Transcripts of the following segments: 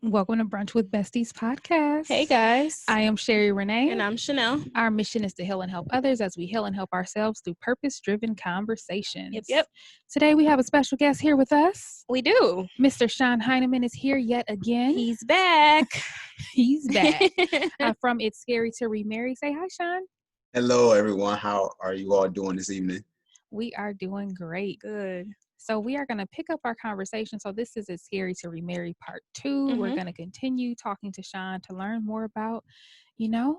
Welcome to Brunch with Besties podcast. Hey guys. I am Sherry Renee. And I'm Chanel. Our mission is to heal and help others as we heal and help ourselves through purpose-driven conversations. Yep. Today we have a special guest here with us. We do. Mr. Shon Hyneman is here yet again. He's back. He's back. From It's Scary to Remarry. Say hi, Shon. Hello, everyone. How are you all doing this evening? We are doing great. Good. So we are going to pick up our conversation. So this is It's Scary to Remarry part 2. We're going to continue talking to Shon to learn more about, the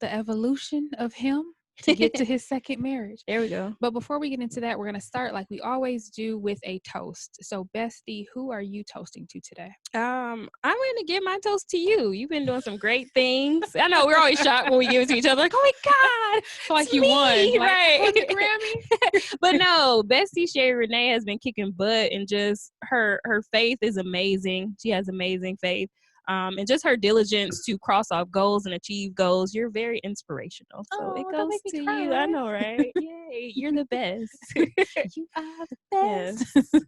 evolution of him to get to his second marriage. There we go. But before we get into that, we're going to start like we always do with a toast. So Bestie, who are you toasting to today? I'm going to give my toast to you. You've been doing some great things. I know we're always shocked when we give it to each other. Like, oh my God, Like you won. Like, right? won the Grammy. But no, Bestie Sherry Renee has been kicking butt, and just her faith is amazing. She has amazing faith. And just her diligence to cross off goals and achieve goals. You're very inspirational. So it goes to you. I know, right? Yay, you're the best. You are the best. Yes.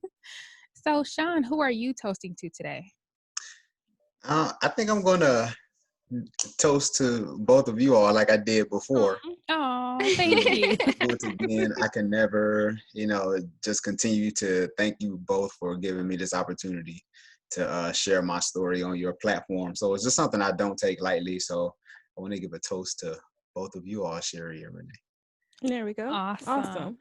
So, Shon, who are you toasting to today? I think I'm going to toast to both of you all like I did before. Oh, thank you. Once again, I can never, just continue to thank you both for giving me this opportunity to share my story on your platform. So it's just something I don't take lightly. So I want to give a toast to both of you all, Sherry and Renee. There we go. Awesome.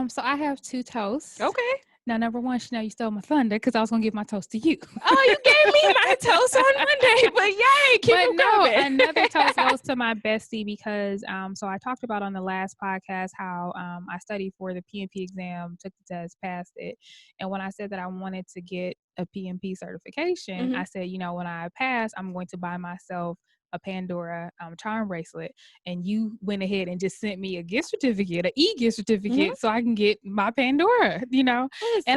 So I have 2 toasts. Okay. Now, number one, Chanel, you stole my thunder because I was going to give my toast to you. Oh, you gave me my toast on Monday, but yay, keep it coming. Another toast goes to my bestie because, so I talked about on the last podcast how I studied for the PMP exam, took the test, passed it. And when I said that I wanted to get a PMP certification, I said, when I pass, I'm going to buy myself a Pandora charm bracelet, and you went ahead and just sent me a gift certificate, an e-gift certificate, so I can get my Pandora, and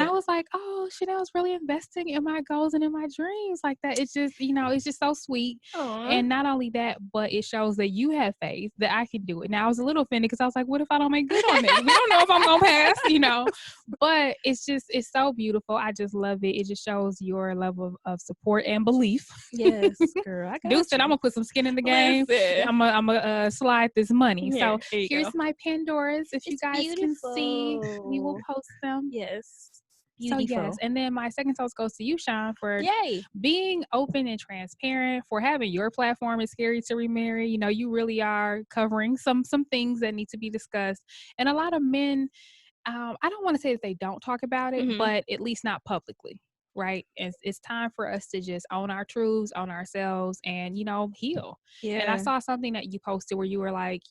I was like, oh, Chanel's really investing in my goals and in my dreams like that. It's just, it's just so sweet. Aww. And not only that, but it shows that you have faith that I can do it. Now I was a little offended because I was like, what if I don't make good on it? We don't know if I'm gonna pass, but it's so beautiful. I just love it. It just shows your level of support and belief. Yes, girl. Dude said I'm gonna put some skin in the game. Listen. I'm gonna slide this money. Here, so here's my Pandoras. If you guys beautiful. can see, we will post them. Yes. Beautiful. So yes, and then my second toast goes to you, Shon, for being open and transparent, for having your platform It's Scary to Remarry. You really are covering some things that need to be discussed, and a lot of men. I don't want to say that they don't talk about it, but at least not publicly. Right. It's time for us to just own our truths, own ourselves, and, heal. Yeah. And I saw something that you posted where you were like,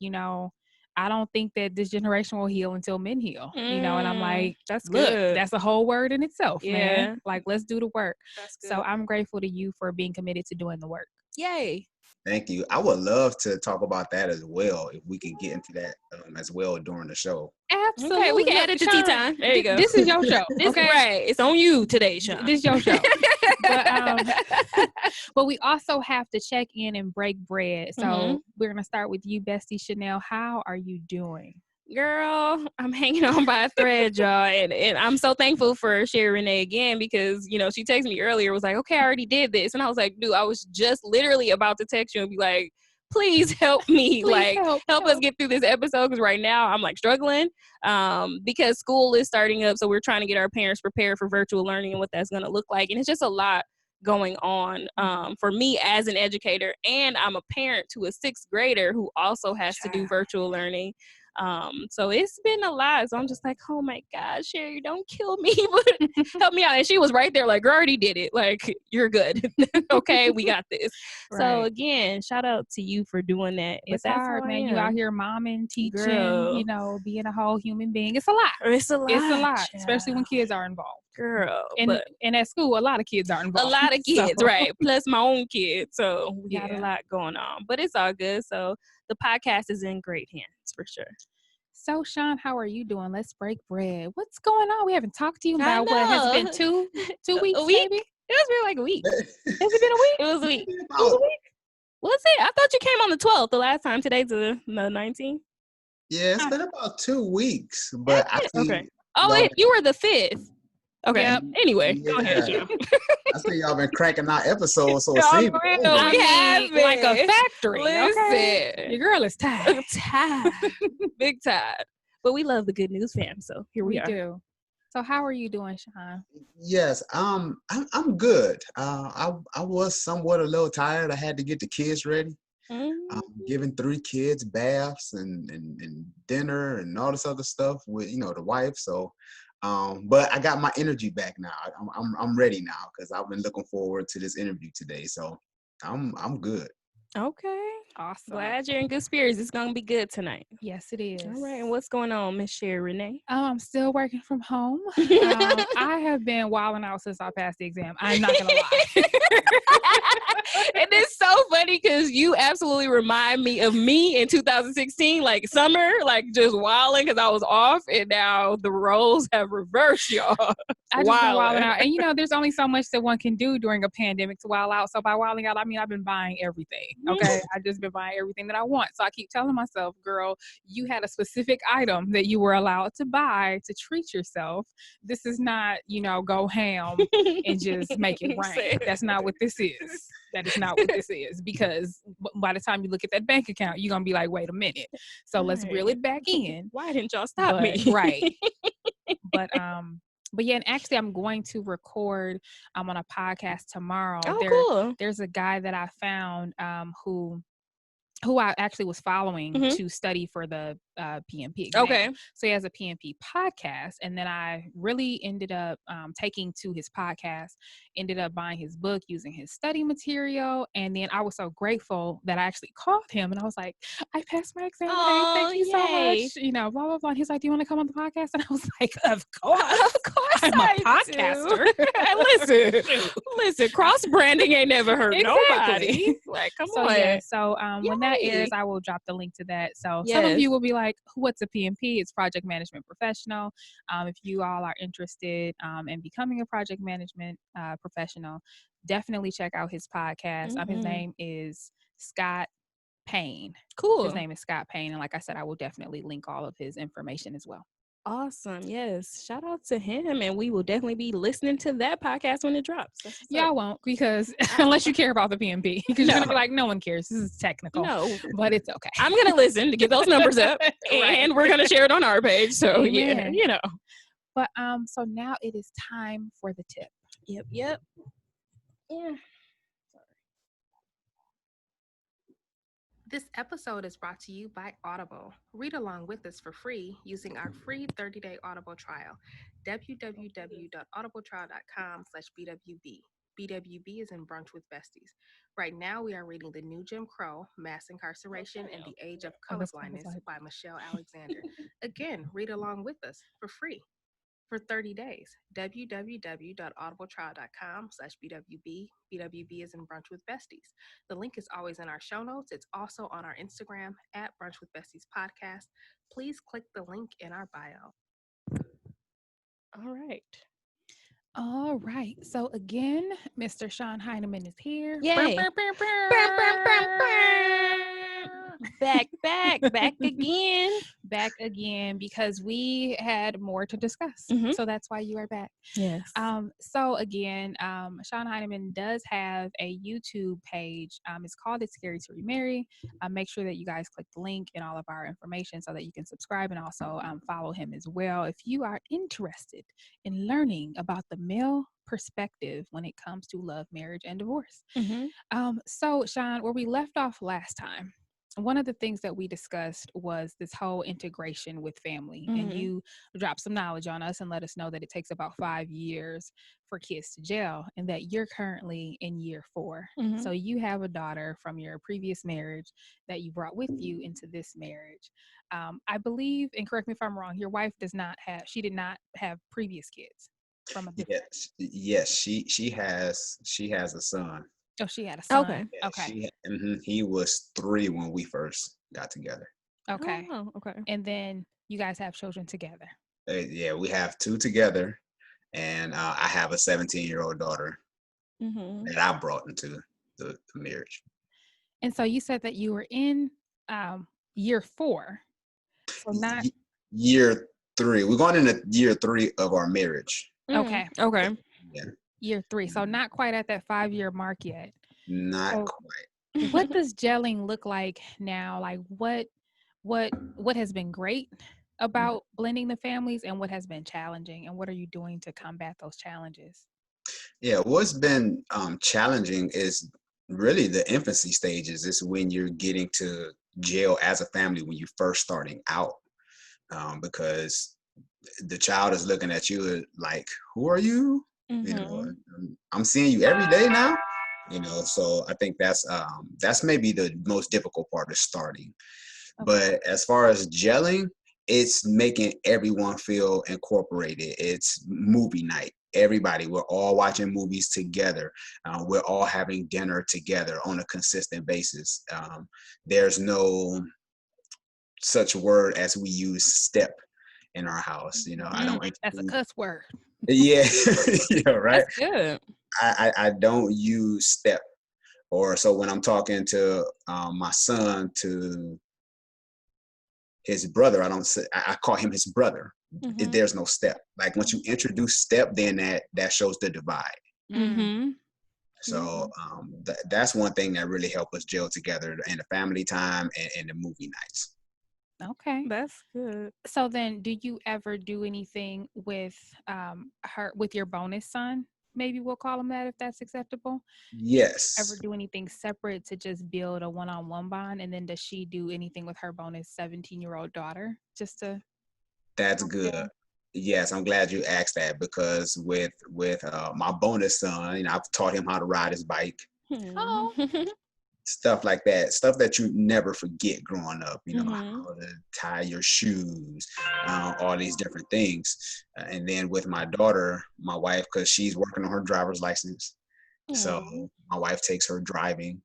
I don't think that this generation will heal until men heal, and I'm like, that's look, good. that's a whole word in itself, man. Like, let's do the work. That's good. So I'm grateful to you for being committed to doing the work. Yay. Thank you. I would love to talk about that as well, if we can get into that as well during the show. Absolutely. Okay, we can add it to tea time. There you go. This is your show. Okay, right. It's on you today, Shon. This is your show. But we also have to check in and break bread. So we're gonna start with you, Bestie Chanel. How are you doing? Girl, I'm hanging on by a thread, y'all. And I'm so thankful for Sherry Renee again because, she texted me earlier, was like, okay, I already did this. And I was like, dude, I was just literally about to text you and be like, please help me. Help us get through this episode because right now I'm struggling because school is starting up. So we're trying to get our parents prepared for virtual learning and what that's going to look like. And it's just a lot going on for me as an educator. And I'm a parent to a 6th grader who also has to do virtual learning. So it's been a lot. So I'm just like, oh my God, Sherry, don't kill me, but help me out. And she was right there, like, girl, already did it. Like, you're good. Okay, we got this. Right. So again, shout out to you for doing that. It's hard, man. You out here momming, teaching, being a whole human being. It's a lot. It's a lot, especially when kids are involved. Girl. And at school, a lot of kids are involved. A lot of kids, right. Plus my own kids. So we got a lot going on. But it's all good. So the podcast is in great hands for sure. So, Shon, how are you doing? Let's break bread. What's going on? We haven't talked to you about what has it been 2 weeks, a week? maybe? It was been like a week. Has it been a week? It was a week. Was it? I thought you came on the 12th the last time. Today's the 19th. Yeah, it's been about 2 weeks. But I think okay. Oh, wait, you were the 5th. Okay. Yep. Anyway, go ahead, Sean. I see y'all been cranking out episodes, so it Oh, seems real, we have it. like a factory. Listen, Okay? Your girl is tired. Tired, big tired. But we love the good news, fam. So here we are. Do. So how are you doing, Sean? Yes, I'm good. I was somewhat a little tired. I had to get the kids ready. Giving 3 kids baths and dinner and all this other stuff with the wife. So, but I got my energy back now. I'm ready now because I've been looking forward to this interview today. So I'm good. Okay. Awesome. Glad you're in good spirits. It's gonna be good tonight. Yes, it is. All right. And what's going on, Miss Sherry Renee? I'm still working from home. I have been wilding out since I passed the exam. I'm not gonna lie. And it's so funny because you absolutely remind me of me in 2016, like summer, like just wilding because I was off, and now the roles have reversed, y'all. I just been wilding out, and there's only so much that one can do during a pandemic to wild out. So by wilding out, I mean I've been buying everything. Okay, I just been buying everything that I want. So I keep telling myself, girl, you had a specific item that you were allowed to buy to treat yourself. This is not, go ham and just make it rain. That's not what this is. That is not what this is, because by the time you look at that bank account, you're going to be like, wait a minute. So let's reel it back in. Why didn't y'all stop me? Right. But yeah, and actually I'm going to record on a podcast tomorrow. Cool. There's a guy that I found who I actually was following to study for the PMP exam. Okay. So he has a PMP podcast, and then I really ended up taking to his podcast, ended up buying his book, using his study material, and then I was so grateful that I actually called him, and I was like, I passed my exam today. Thank you so much. Blah, blah, blah. And he's like, do you want to come on the podcast? And I was like, of course. I'm a podcaster. Listen, cross-branding ain't never hurt nobody. Like, come on. Yeah, so when that airs, I will drop the link to that. So some of you will be like, what's a PMP? It's Project Management Professional. If you all are interested in becoming a project management professional, definitely check out his podcast. His name is Scott Payne. Cool. His name is Scott Payne. And like I said, I will definitely link all of his information as well. Awesome. Yes. Shout out to him. And we will definitely be listening to that podcast when it drops. Y'all won't, because unless you care about the PMP, because you're going to be like, no one cares. This is technical. No. But it's okay. I'm going to listen to get those numbers up and we're going to share it on our page. So Amen. Yeah. But so now it is time for the tip. Yep. Yeah. This episode is brought to you by Audible. Read along with us for free using our free 30-day Audible trial. www.audibletrial.com/BWB. BWB is in Brunch with Besties. Right now, we are reading The New Jim Crow, Mass Incarceration and the Age of Colorblindness by Michelle Alexander. Again, read along with us for free for 30 days. www.audibletrial.com/BWB. BWB is in Brunch with Besties. The link is always in our show notes. It's also on our Instagram at BrunchWithBestiespodcast. Please click the link in our bio. All right. So again, Mr. Shon Hyneman is here. Yay. Back again. Back again, because we had more to discuss. So that's why you are back. Yes. So again, Shon Hyneman does have a YouTube page. It's called It's Scary to Remarry. Make sure that you guys click the link in all of our information so that you can subscribe and also follow him as well if you are interested in learning about the male perspective when it comes to love, marriage, and divorce. So Shon, where we left off last time, one of the things that we discussed was this whole integration with family, and you dropped some knowledge on us and let us know that it takes about 5 years for kids to gel, and that you're currently in year 4. So you have a daughter from your previous marriage that you brought with you into this marriage. I believe, and correct me if I'm wrong, your wife did not have previous kids from a different. Yes, she has a son. Oh, she had a son. Okay. Yeah, Okay. He was 3 when we first got together. Okay. Oh, okay. And then you guys have children together. Yeah, we have 2 together, and I have a 17-year-old daughter that I brought into the marriage. And so you said that you were in year 4. So not year 3. We're going into year 3 of our marriage. Okay. Okay. Yeah. Year 3. So not quite at that 5-year mark yet. Not So quite. what does gelling look like now? Like what has been great about blending the families and what has been challenging, and what are you doing to combat those challenges? Yeah, what's been challenging is really the infancy stages. Is when you're getting to jail as a family when you're first starting out, because the child is looking at you like, "Who are you?" You know, I'm seeing you every day now. You know, so I think that's maybe the most difficult part of starting. But as far as gelling, it's making everyone feel incorporated. It's movie night. Everybody, we're all watching movies together. We're all having dinner together on a consistent basis. There's no such word as we use step in our house. You know, I don't. That's a cuss word. Yeah, yeah, right. That's good. I don't use step. Or so when I'm talking to my son to his brother, I don't say, I call him his brother. There's no step. Like once you introduce step, then that shows the divide. So that's one thing that really helped us gel together in the family time and the movie nights. Okay. That's good. So then do you ever do anything with with your bonus son? Maybe we'll call him that if that's acceptable. Ever Yes, do anything separate to just build a one-on-one bond? And then does she do anything with her bonus 17-year-old daughter just to that's help good. them? Yes, I'm glad you asked that because with my bonus son, you know, I've taught him how to ride his bike, Oh, stuff like that, stuff that you never forget growing up, you know, Mm-hmm. how to tie your shoes, all these different things. And then with my daughter, my wife, because she's working on her driver's license. So my wife takes her driving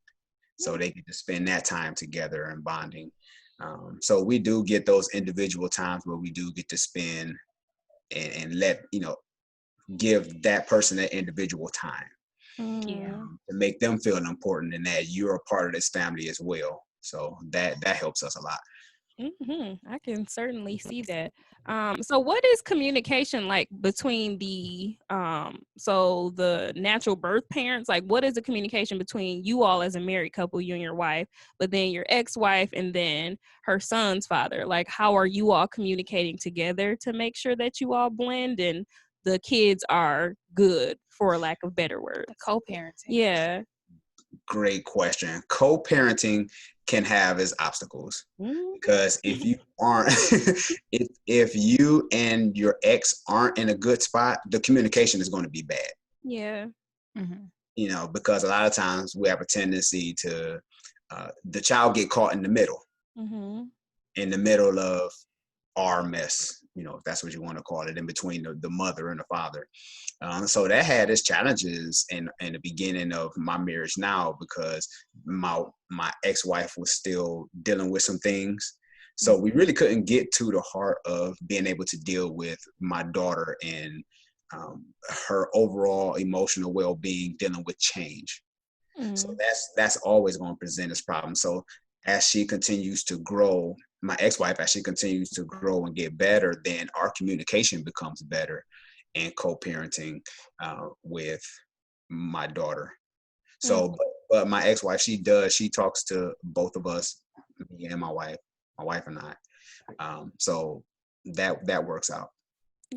so they get to spend that time together and bonding. So we do get those individual times where we do get to spend and let, you know, give that person that individual time. yeah. To make them feel important and that you're a part of this family as well. So that helps us a lot. I can certainly see that. So what is communication like between the natural birth parents? Like what is the communication between you all as a married couple, you and your wife, but then your ex-wife and then her son's father? Like how are you all communicating together to make sure that you all blend and the kids are good, for lack of better words? The co-parenting. Yeah. Great question. Co-parenting can have its obstacles because if you aren't, if you and your ex aren't in a good spot, the communication is going to be bad. Yeah. You know, because a lot of times we have a tendency to the child get caught in the middle of our mess, you know, if that's what you want to call it, in between the mother and the father. So that had its challenges in the beginning of my marriage now because my ex-wife was still dealing with some things. So we really couldn't get to the heart of being able to deal with my daughter and her overall emotional well-being dealing with change. So that's always going to present its problem. So as she continues to grow, my ex-wife, as she continues to grow and get better, then our communication becomes better in co-parenting with my daughter. So, but my ex-wife, she talks to both of us, me and my wife and I. So that works out.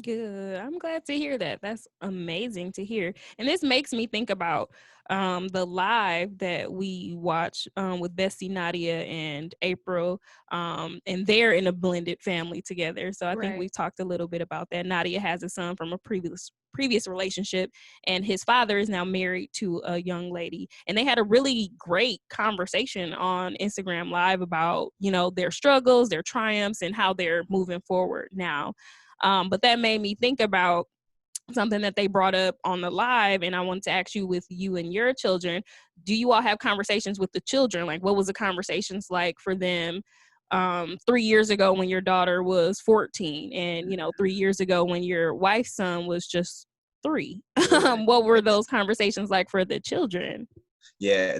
Good. I'm glad to hear that. That's amazing to hear. And this makes me think about the live that we watch with Bestie Nadia and April. And they're in a blended family together. So I think we've talked a little bit about that. Nadia has a son from a previous relationship, and his father is now married to a young lady. And they had a really great conversation on Instagram Live about, you know, their struggles, their triumphs, and how they're moving forward now. But that made me think about something that they brought up on the live, and I wanted to ask you, with you and your children, do you all have conversations with the children? Like, what was the conversations like for them 3 years ago when your daughter was 14, and 3 years ago when your wife's son was just 3? What were those conversations like for the children? Yeah,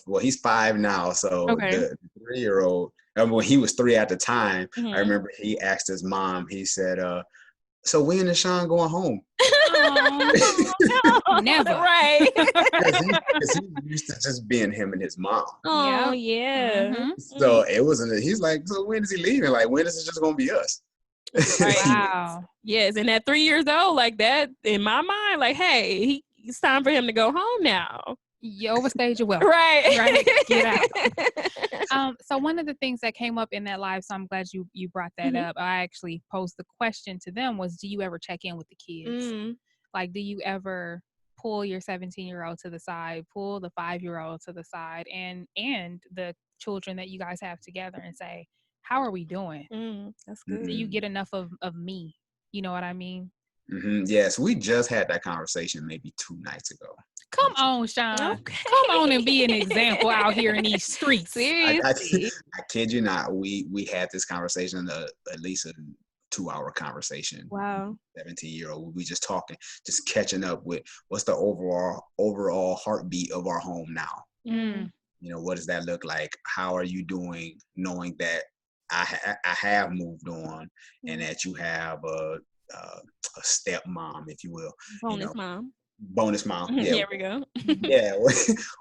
well, he's 5 now, so Okay. the 3-year-old, when he was 3 at the time, I Mm-hmm. remember he asked his mom, he said, so when is Shon going home? Oh, no. Never. Right. Because he used to just being him and his mom. Oh, Yep. yeah. Mhm. So it wasn't. He's like, so when is he leaving? Like, when is it just gonna be us? Right. Wow. Yes, and at 3 years old, like that, in my mind, like, hey, it's time for him to go home now. You overstayed your welcome. Right. Right. Get out. So one of the things that came up in that live, so I'm glad you brought that Mhm. up. I actually posed the question to them was, do you ever check in with the kids? Like, do you ever pull your 17-year-old to the side, pull the 5-year-old to the side, and the children that you guys have together and say, how are we doing? That's good. Do you get enough of me? You know what I mean? Yes, we just had that conversation maybe 2 nights ago. Come on, Shon. Okay. Come on and be an example out here in these streets. Seriously. I kid you not. We had this conversation, at least a 2-hour conversation. Wow. 17-year-old. We just talking, just catching up with what's the overall heartbeat of our home now. Mm. You know, what does that look like? How are you doing, knowing that I have moved on, and that you have a stepmom, if you will. Bonus mom. Bonus mom. Yeah. There we go. Yeah.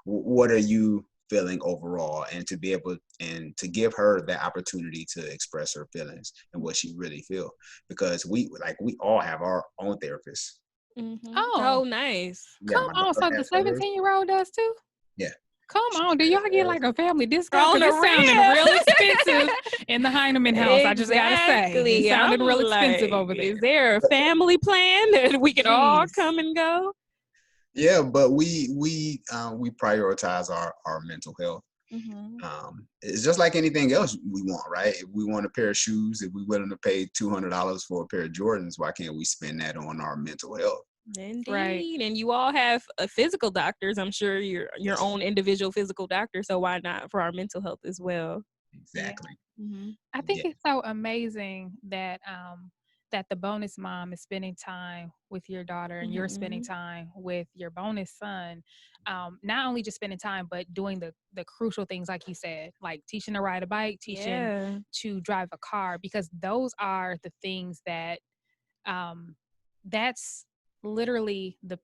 What are you feeling overall, and to be able and to give her that opportunity to express her feelings and what she really feel, because we all have our own therapists. Oh, nice. Yeah, Come on. So the 17-year-old does too? Yeah. Come on. Do y'all get like a family discount? On the It's sounding real. real expensive in the Hyneman house. I just gotta say. It sounded real expensive over there. Is there a family plan that we can all come and go? Yeah, but we prioritize our mental health. It's just like anything else we want, right? If we want a pair of shoes, if we're willing to pay $200 for a pair of Jordans, why can't we spend that on our mental health? Indeed. Right. And you all have physical doctors. I'm sure your own individual physical doctor. So why not for our mental health as well? Exactly. Yeah. I think it's so amazing that that the bonus mom is spending time with your daughter and you're spending time with your bonus son. Not only just spending time, but doing the crucial things, like you said, like teaching to ride a bike, teaching to drive a car, because those are the things that that's literally the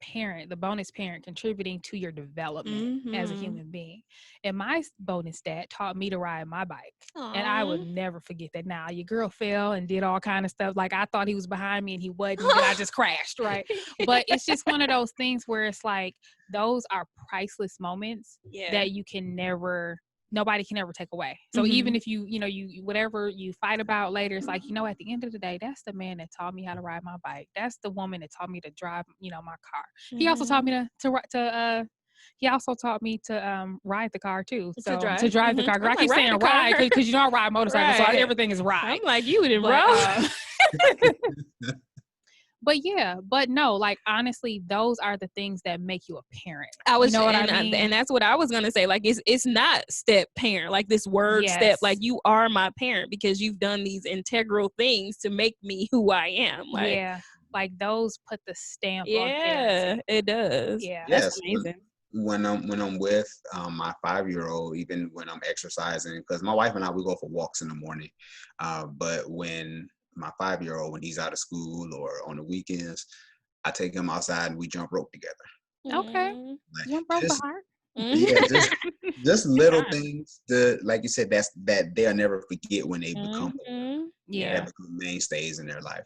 bonus parent contributing to your development as a human being. And my bonus dad taught me to ride my bike. Aww. And I would never forget that. Now, your girl fell and did all kind of stuff. Like, I thought he was behind me and he wasn't. Then I just crashed, right? But it's just one of those things where it's like, those are priceless moments that you can never, nobody can ever take away. So even if you whatever you fight about later, it's like, at the end of the day, that's the man that taught me how to ride my bike. That's the woman that taught me to drive, my car. He also taught me he also taught me to ride the car too. So to drive the car. I keep saying ride because I ride motorcycles, so everything is ride. I'm like, you didn't roll. But no, like, honestly, those are the things that make you a parent. What I mean? And that's what I was going to say. Like, it's not step parent, like this word step, like you are my parent because you've done these integral things to make me who I am. Like, like those put the stamp on parenting. It does. Yeah. That's amazing. When I'm with my 5-year-old, even when I'm exercising, because my wife and I, we go for walks in the morning. But when my 5-year-old, when he's out of school or on the weekends, I take him outside and we jump rope together. Okay. Like, jump rope for heart. Yeah, just little things that, like you said, that they'll never forget when they become that become mainstays in their life.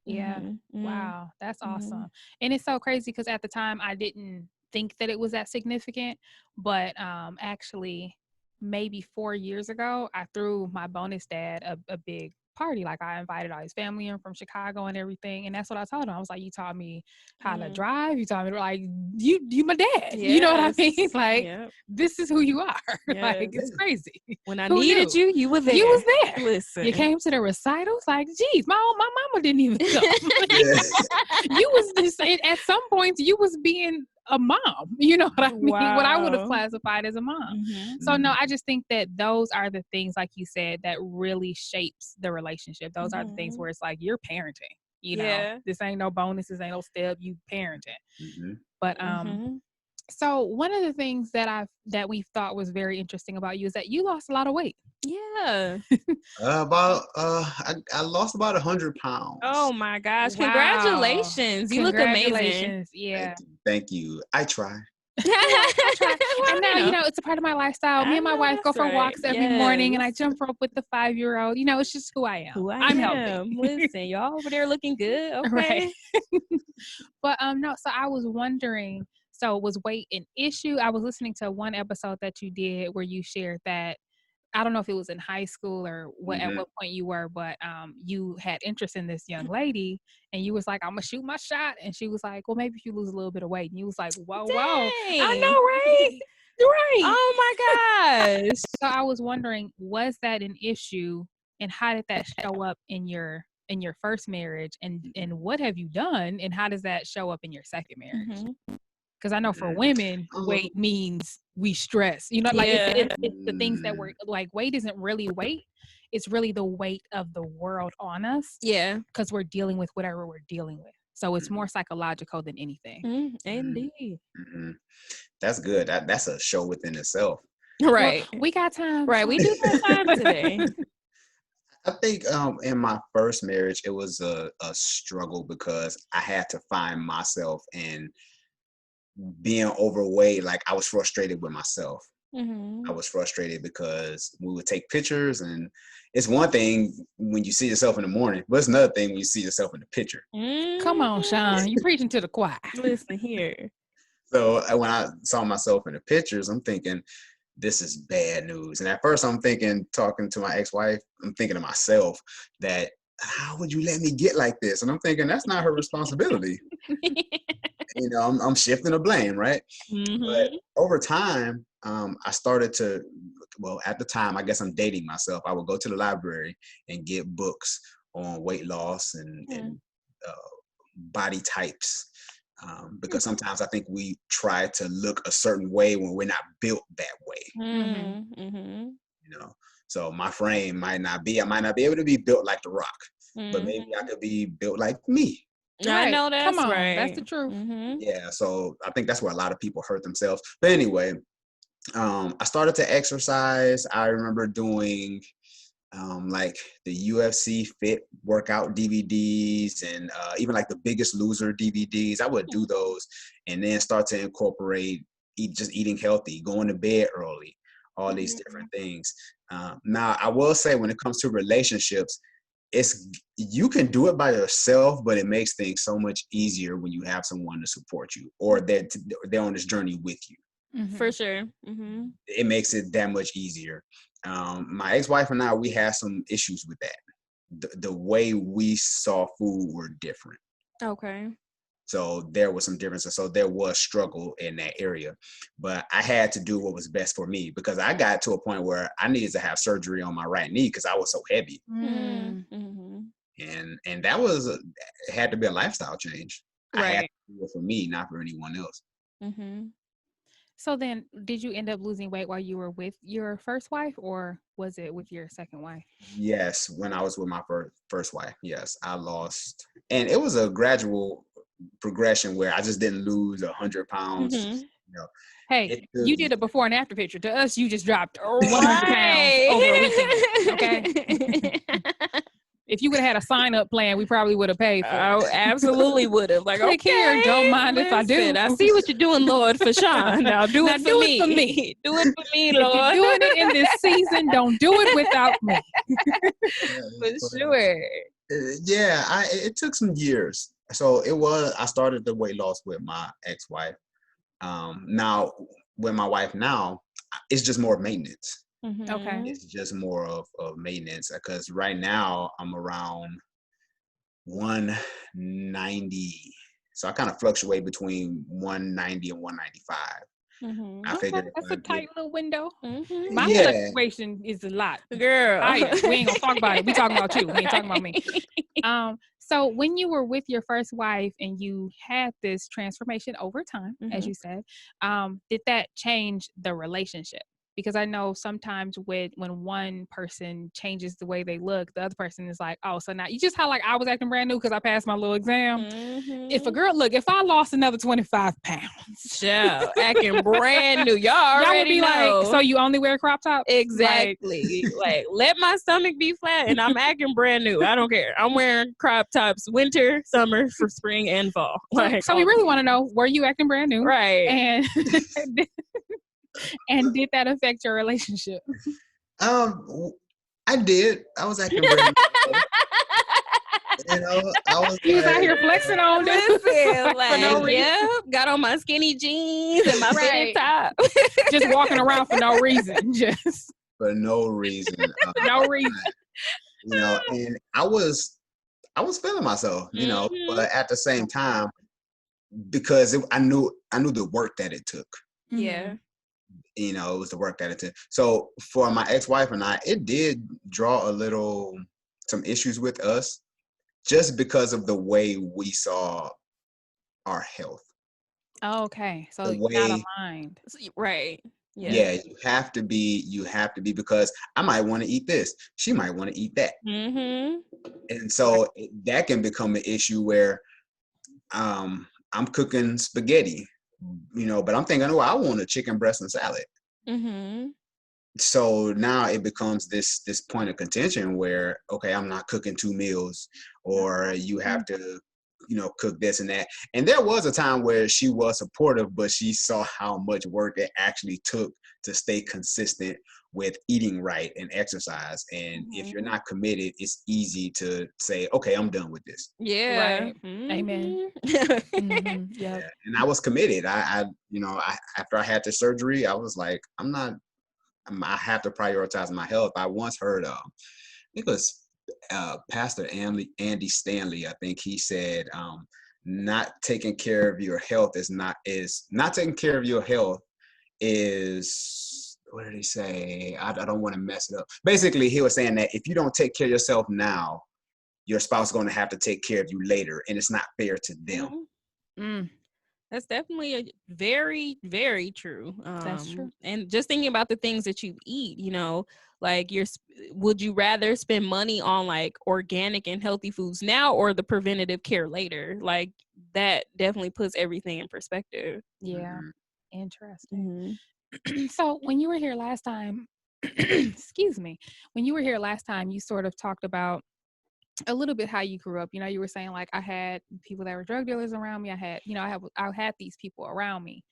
Yeah. Wow. That's awesome. And it's so crazy because at the time I didn't think that it was that significant, but actually maybe 4 years ago, I threw my bonus dad a big party. Like, I invited all his family in from Chicago and everything. And that's what I told him. I was like, you taught me how to drive. You taught me, like, you my dad. Yes. You know what I mean? Like, this is who you are. Like, it's crazy. When I needed you, you were there. You was there. Listen. You came to the recitals. Like, geez, my mama didn't even come. You was just, at some points, you was being a mom, you know what I mean? Wow. What I would have classified as a mom. So no, I just think that those are the things, like you said, that really shapes the relationship. Those are the things where it's like, you're parenting, you know, this ain't no bonuses, ain't no step, you parenting. But So one of the things that we thought was very interesting about you is that you lost a lot of weight. Yeah. I lost about 100 pounds. Oh my gosh! Wow. Congratulations! You look amazing. Congratulations. Yeah. Thank you. I try. I try. Well, And now, it's a part of my lifestyle. Me and my wife go for walks every morning, and I jump rope with the 5-year-old. It's just who I am. I'm healthy. Listen, y'all over there looking good. Okay. Right. But no, so I was wondering, so was weight an issue? I was listening to one episode that you did where you shared that, I don't know if it was in high school or what at what point you were, but you had interest in this young lady, and you was like, "I'm gonna shoot my shot," and she was like, "Well, maybe if you lose a little bit of weight," and you was like, "Whoa, Dang. whoa, I know, right? Right." Oh my gosh! So I was wondering, was that an issue, and how did that show up in your first marriage, and what have you done, and how does that show up in your second marriage? Because I know for women, weight means we stress. Like it's the things that we're like, weight isn't really weight. It's really the weight of the world on us. Yeah. Because we're dealing with whatever we're dealing with. So it's more psychological than anything. Indeed. That's good. That's a show within itself. Right. Well, we got time. Right. We do have time today. I think in my first marriage, it was a struggle because I had to find myself, and being overweight, like I was frustrated with myself. I was frustrated because we would take pictures, and it's one thing when you see yourself in the morning, but it's another thing when you see yourself in the picture. Come on, Shon, you preaching to the choir. Listen here. So when I saw myself in the pictures, I'm thinking, this is bad news. And at first I'm thinking, talking to my ex-wife, I'm thinking to myself that, how would you let me get like this? And I'm thinking, that's not her responsibility. I'm shifting the blame, right? But over time, I started to, at the time, I guess I'm dating myself. I would go to the library and get books on weight loss and body types. Because sometimes I think we try to look a certain way when we're not built that way. So my frame I might not be able to be built like The Rock, but maybe I could be built like me. Right. I know that's Come on, right. That's the truth. Yeah, so I think that's where a lot of people hurt themselves. But anyway, I started to exercise. I remember doing like the UFC fit workout DVDs and even like the Biggest Loser DVDs. I would do those and then start to incorporate just eating healthy, going to bed early, all these different things. Now, I will say when it comes to relationships, you can do it by yourself, but it makes things so much easier when you have someone to support you, or they're on this journey with you. For sure. It makes it that much easier. My ex-wife and I, we had some issues with that. The way we saw food were different. Okay. So there was some differences. So there was struggle in that area, but I had to do what was best for me because I got to a point where I needed to have surgery on my right knee because I was so heavy. And that it had to be a lifestyle change. Right. I had to do it for me, not for anyone else. So then, did you end up losing weight while you were with your first wife, or was it with your second wife? Yes, when I was with my first wife, yes, I lost. And it was a gradual progression where I just didn't lose 100 pounds. Hey, you did a before and after picture. To us, you just dropped 100 pounds over a weekend. Okay. If you would have had a sign-up plan, we probably would have paid for it. Oh, absolutely would have. Like, click here. Don't mind if I do. I see what you're doing, Lord, for Shon. Now do it for me. Do it for me, Lord. If you're doing it in this season, don't do it without me. For sure. Yeah, it took some years. So I started the weight loss with my ex-wife. Now, with my wife now, it's just more maintenance. Okay. It's just more of maintenance because right now I'm around 190. So I kind of fluctuate between 190 and 195. I figured that's a tight little window. My Yeah. fluctuation is a lot. Girl. We ain't gonna talk about it. We talking about you. We ain't talking about me. So when you were with your first wife and you had this transformation over time, as you said, did that change the relationship? because I know sometimes when one person changes the way they look, the other person is like, oh, so now you just how like I was acting brand new because I passed my little exam. If I lost another 25 pounds, acting brand new, y'all would be know. like, so you only wear crop tops? Exactly. Like, let my stomach be flat and I'm acting brand new. I don't care. I'm wearing crop tops winter, summer, for spring and fall. So we really want to know, were you acting brand new? Right. And and did that affect your relationship? I did. I was acting brand new. You know, I was he was out here flexing on this. For no reason. Got on my skinny jeans and my fitted top. Just walking around for no reason. Just for no reason. No reason. You know, and I was feeling myself, you know, but at the same time, because I knew the work that it took. Yeah. You know, it was the work that it took. So for my ex-wife and I, it did draw some issues with us, just because of the way we saw our health. Oh, okay. So you got aligned. Right. Yeah, you have to be because I might want to eat this. She might want to eat that. And so that can become an issue where I'm cooking spaghetti, you know, but I'm thinking, oh, I want a chicken breast and salad. So now it becomes this point of contention where, okay, I'm not cooking 2 meals, or you have to, you know, cook this and that. And there was a time where she was supportive, but she saw how much work it actually took to stay consistent with eating right and exercise. And if you're not committed, it's easy to say, okay, I'm done with this. Yeah. Right. Amen. Yeah. And I was committed. I you know, after I had the surgery, I was like, I have to prioritize my health. I once heard, I think it was Pastor Andy Stanley. I think he said, not taking care of your health is not taking care of your health is, what did he say? I don't want to mess it up. Basically, he was saying that if you don't take care of yourself now, your spouse is going to have to take care of you later, and it's not fair to them. That's definitely very, very true. That's true. And just thinking about the things that you eat, you know, like would you rather spend money on like organic and healthy foods now, or the preventative care later? Like that definitely puts everything in perspective. Yeah. Interesting. So when you were here last time, excuse me, when you were here last time, you sort of talked about a little bit how you grew up. You know, you were saying like, I had people that were drug dealers around me. I had these people around me.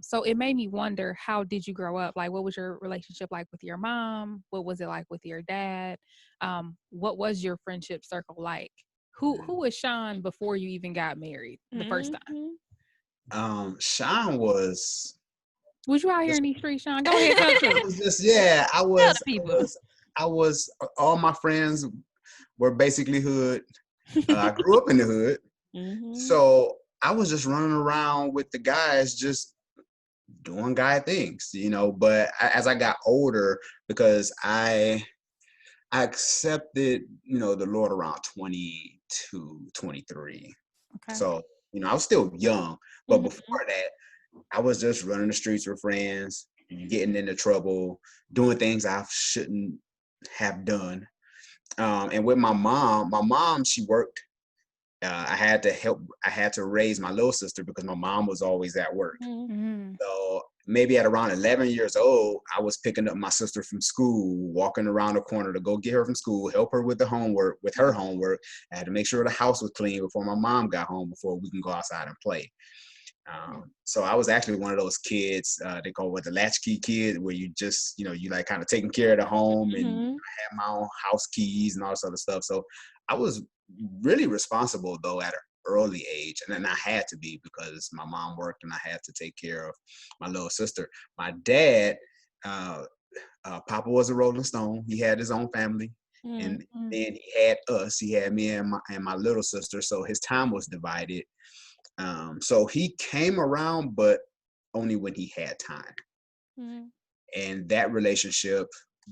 So it made me wonder, how did you grow up? Like, what was your relationship like with your mom? What was it like with your dad? What was your friendship circle like? Who was Shon before you even got married the first time? Shon was you out here in these streets, Shon? Go ahead, I was all my friends were basically hood. I grew up in the hood. So I was just running around with the guys, just doing guy things, you know. But as I got older, because I accepted, you know, the Lord around 22, 23. Okay. So, you know, I was still young, but before that, I was just running the streets with friends, getting into trouble, doing things I shouldn't have done. And with my mom, she worked. I had to raise my little sister because my mom was always at work. So maybe at around 11 years old, I was picking up my sister from school, walking around the corner to go get her from school, help her with her homework. I had to make sure the house was clean before my mom got home, before we can go outside and play. So I was actually one of those kids, they call it the latchkey kid, where you just, you know, you like kind of taking care of the home and have my own house keys and all this other stuff. So I was really responsible though at an early age. And then I had to be, because my mom worked and I had to take care of my little sister. My dad, Papa was a Rolling Stone. He had his own family. And then he had us. He had me and my little sister. So his time was divided. So he came around, but only when he had time. And that relationship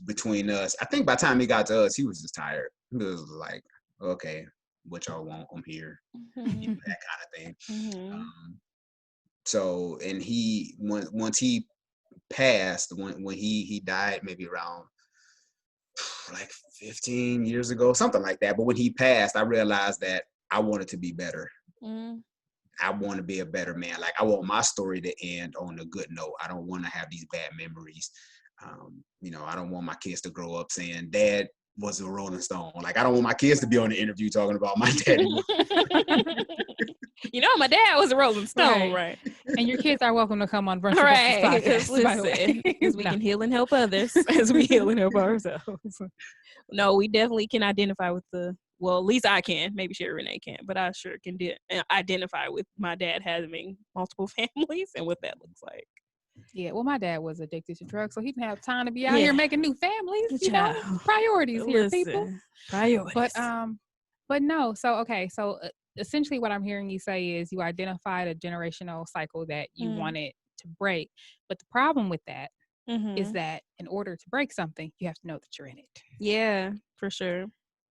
between us, I think by the time he got to us, he was just tired. He was like, okay, what y'all want? I'm here. That kind of thing. So, and once he passed, when he died, maybe around like 15 years ago, something like that. But when he passed, I realized that I wanted to be better. I want to be a better man. Like, I want my story to end on a good note. I don't want to have these bad memories. I don't want my kids to grow up saying Dad was a Rolling Stone. Like, I don't want my kids to be on the interview talking about my daddy. My dad was a Rolling Stone, right? And your kids are welcome to come on Brunch with Besties podcast, by the way. Because we can heal and help others as we heal and help ourselves. No, we definitely can identify with well, at least I can. Maybe Sherry Renee can, but I sure can identify with my dad having multiple families and what that looks like. Yeah, well, my dad was addicted to drugs, so he didn't have time to be out here making new families. Priorities here, people. Priorities. But no. So essentially, what I'm hearing you say is you identified a generational cycle that you wanted to break. But the problem with that is that in order to break something, you have to know that you're in it. Yeah, for sure.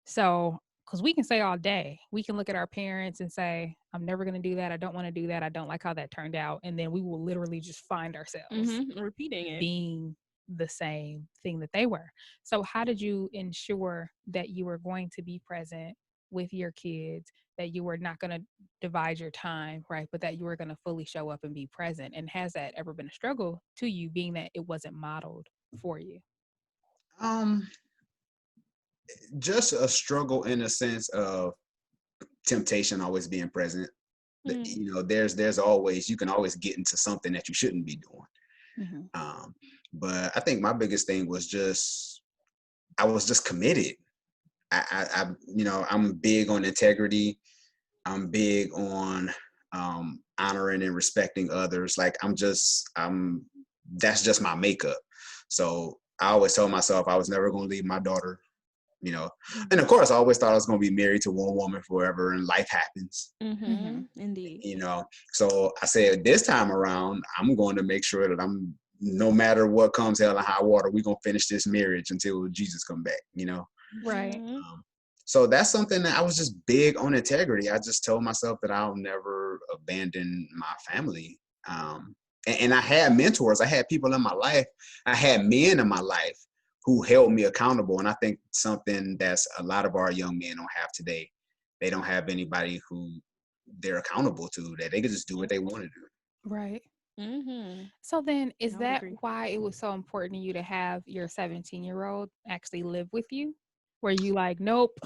So, because we can say all day, we can look at our parents and say, I'm never going to do that. I don't want to do that. I don't like how that turned out. And then we will literally just find ourselves repeating it, being the same thing that they were. So how did you ensure that you were going to be present with your kids, that you were not going to divide your time, right? But that you were going to fully show up and be present? And has that ever been a struggle to you, being that it wasn't modeled for you? Just a struggle in a sense of temptation always being present. There's always, you can always get into something that you shouldn't be doing. But I think my biggest thing was I was just committed. I'm big on integrity. I'm big on honoring and respecting others. Like, that's just my makeup. So I always told myself I was never going to leave my daughter. And of course, I always thought I was going to be married to one woman forever, and life happens. Indeed. So I said, this time around, I'm going to make sure that no matter what comes hell and high water, we're going to finish this marriage until Jesus come back, Right. So that's something that I was just big on integrity. I just told myself that I'll never abandon my family. And I had mentors. I had people in my life. I had men in my life who held me accountable. And I think something that's a lot of our young men don't have today. They don't have anybody who they're accountable to, that they can just do what they want to do. Right. So then is that why it was so important to you to have your 17-year-old actually live with you? Where you like, nope,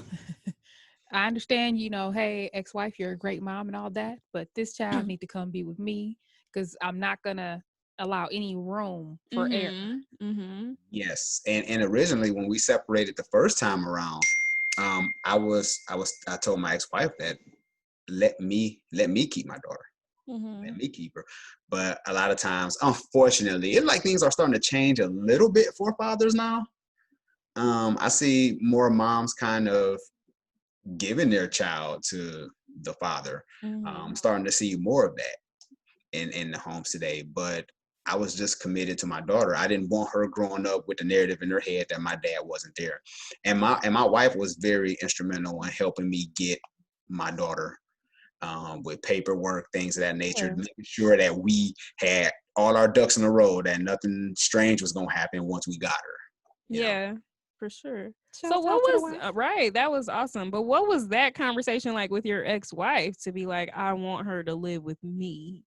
I understand, hey, ex-wife, you're a great mom and all that, but this child need to come be with me, because I'm not going to allow any room for error. Yes. And originally when we separated the first time around, I told my ex-wife that let me keep my daughter. Let me keep her. But a lot of times, unfortunately, it's like things are starting to change a little bit for fathers now. I see more moms kind of giving their child to the father. I'm starting to see more of that in the homes today. But I was just committed to my daughter. I didn't want her growing up with the narrative in her head that my dad wasn't there. And my wife was very instrumental in helping me get my daughter with paperwork, things of that nature, making sure that we had all our ducks in a row, that nothing strange was going to happen once we got her. Yeah, for sure. So what was, right, that was awesome. But what was that conversation like with your ex-wife to be like, I want her to live with me?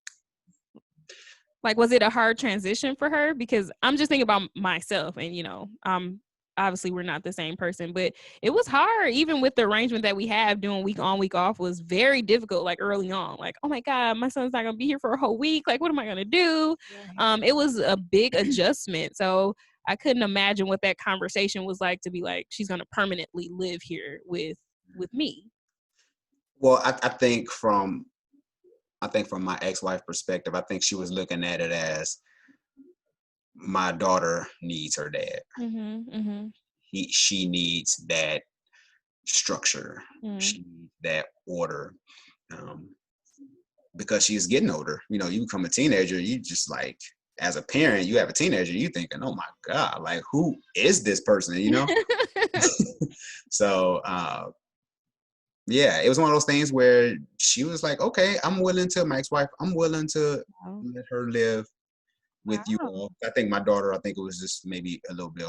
Like, was it a hard transition for her? Because I'm just thinking about myself and, obviously we're not the same person, but it was hard. Even with the arrangement that we have, doing week on, week off was very difficult, like early on. Like, oh my God, my son's not going to be here for a whole week. Like, what am I going to do? It was a big adjustment. So I couldn't imagine what that conversation was like, to be like, she's going to permanently live here with me. Well, I think from my ex-wife perspective, I think she was looking at it as, my daughter needs her dad. She needs that structure. She needs that order. Because she's getting older. You become a teenager, you just like, as a parent, you have a teenager, you thinking, oh my God, like, who is this person, So, yeah, it was one of those things where she was like, okay, my ex-wife, I'm willing to let her live with you all. I think my daughter, I think it was just maybe a little bit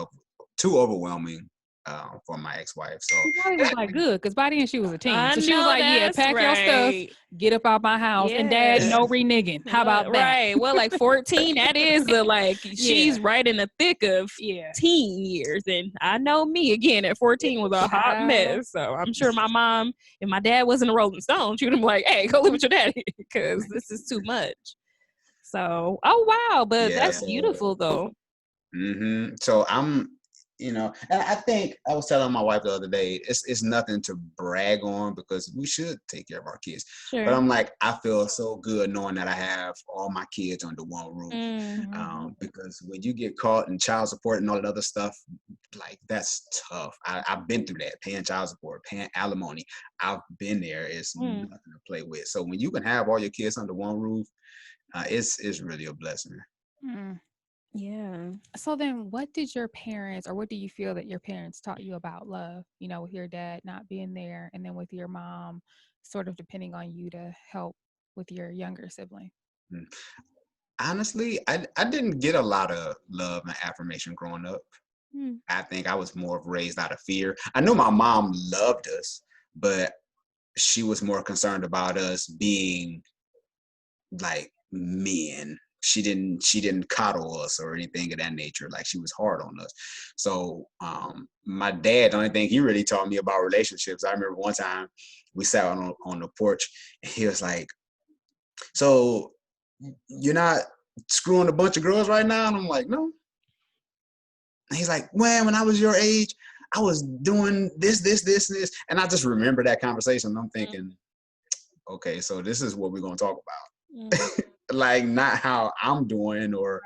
too overwhelming for my ex-wife. So she probably was like, good, because by then she was a teen. I So she was know like, yeah, that's pack your stuff, get up out my house. And dad, Yeah. no reneging. How about that? Right. Well, like 14, that is the like, she's right in the thick of teen years. And I know me again at 14 was a hot mess. So I'm sure my mom, if my dad wasn't a Rolling Stone, she would have been like, hey, go live with your daddy because this is too much. So, oh, wow. But that's beautiful though. So I'm, you know, and I think I was telling my wife the other day, it's nothing to brag on because we should take care of our kids. But I'm like, I feel so good knowing that I have all my kids under one roof. Because when you get caught in child support and all that other stuff, like that's tough. I've been through that, paying child support, paying alimony. I've been there. It's nothing to play with. So when you can have all your kids under one roof, it's really a blessing. Yeah. So then what did your parents, or what do you feel that your parents taught you about love, you know, with your dad not being there, and then with your mom sort of depending on you to help with your younger sibling? Honestly, I didn't get a lot of love and affirmation growing up. I think I was more raised out of fear. I know my mom loved us, but she was more concerned about us being like men. She didn't coddle us or anything of that nature. Like she was hard on us. So my dad, the only thing he really taught me about relationships, I remember one time we sat on the porch and he was like, so you're not screwing a bunch of girls right now? And I'm like, no. And he's like, well, when I was your age, I was doing this. And I just remember that conversation. And I'm thinking, okay, so this is what we're going to talk about. Like not how I'm doing or,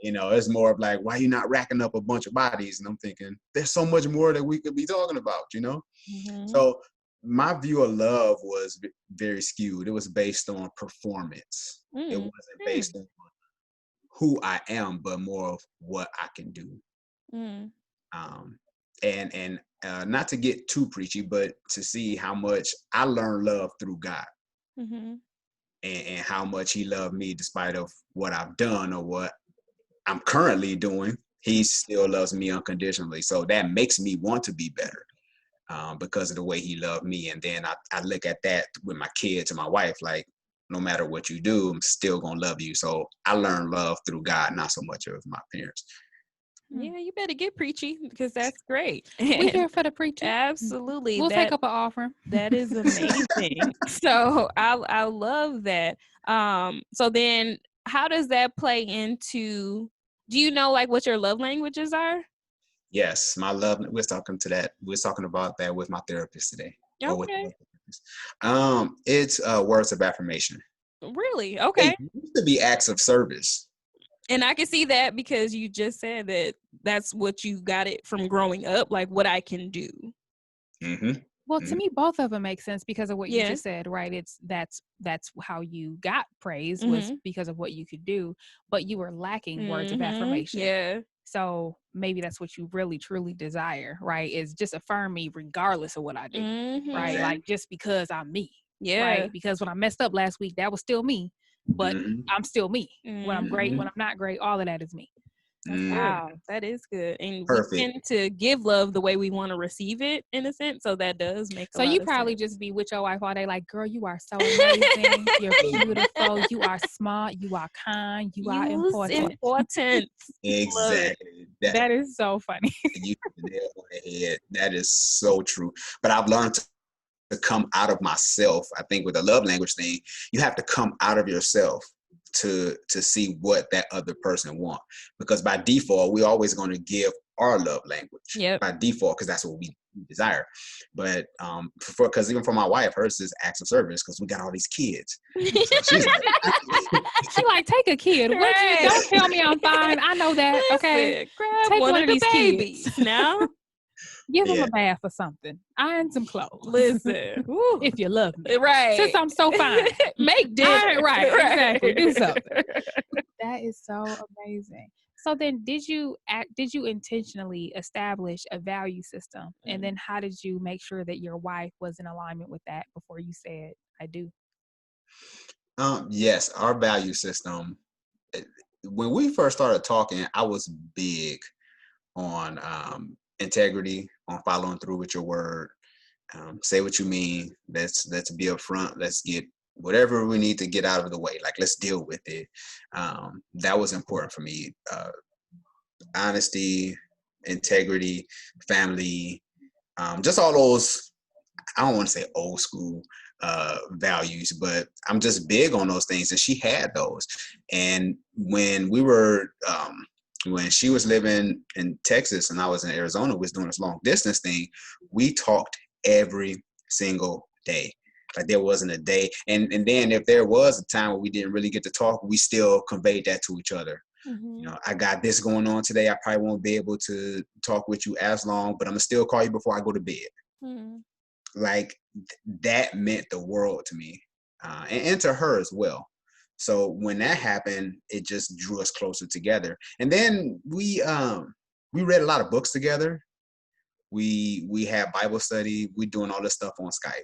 you know, it's more of like, why you not racking up a bunch of bodies? And I'm thinking, there's so much more that we could be talking about, you know? So my view of love was very skewed. It was based on performance. It wasn't based on who I am, but more of what I can do. And not to get too preachy, but to see how much I learned love through God. And how much he loved me despite of what I've done or what I'm currently doing. He still loves me unconditionally. So that makes me want to be better because of the way he loved me. And then I look at that with my kids and my wife, like, no matter what you do, I'm still going to love you. So I learned love through God, not so much of my parents. Yeah, you better get preachy because that's great. We're here for the preaching. Absolutely. We'll take up an offering. That is amazing. So I love that. So then how does that play into, do you know like what your love languages are? Yes, my love, we're talking about that with my therapist today. Okay. It's words of affirmation. Really? Okay. It used to be acts of service. And I can see that because you just said that that's what you got it from growing up, like what I can do. Well, to me, both of them make sense because of what you just said, right? That's how you got praise was because of what you could do, but you were lacking words of affirmation. Yeah. So maybe that's what you really, truly desire, right? Is just affirm me regardless of what I do, right? Like just because I'm me, right? Because when I messed up last week, that was still me, but I'm still me. When I'm great, when I'm not great, all of that is me. Wow, that is good. And we tend to give love the way we want to receive it, in a sense. So that does make a lot of sense. So you probably just be with your wife all day like, girl, you are so amazing. You're beautiful. You are smart. You are kind. You are important. Exactly. That is so funny. You hit the nail on the head. That is so true. But I've learned to come out of myself. I think with the love language thing, you have to come out of yourself to see what that other person want, because by default we're always going to give our love language by default because that's what we desire. But because even for my wife, hers is acts of service because we got all these kids. So she's like, take a kid. Right. Don't tell me I'm fine. I know that. Okay, grab take one of these babies kids now. Give them a bath or something. Iron some clothes. Listen, if you love me, right? Since I'm so fine, make dinner. Right, exactly. Do something. That is so amazing. So then, did you intentionally establish a value system, and then how did you make sure that your wife was in alignment with that before you said, "I do"? Yes, our value system. when we first started talking, I was big on integrity, on following through with your word. Say what you mean. Let's be upfront. Let's get whatever we need to get out of the way. Like, let's deal with it. That was important for me. Honesty, integrity, family, just all those, I don't want to say old school values, but I'm just big on those things. And she had those. And when we were, when she was living in Texas and I was in Arizona, was doing this long distance thing, we talked every single day. Like, there wasn't a day. And then if there was a time where we didn't really get to talk, we still conveyed that to each other. Mm-hmm. You know, I got this going on today. I probably won't be able to talk with you as long, but I'm gonna still call you before I go to bed. Mm-hmm. Like, that meant the world to me, and to her as well. So when that happened, it just drew us closer together. And then we read a lot of books together. We had Bible study. We doing all this stuff on Skype.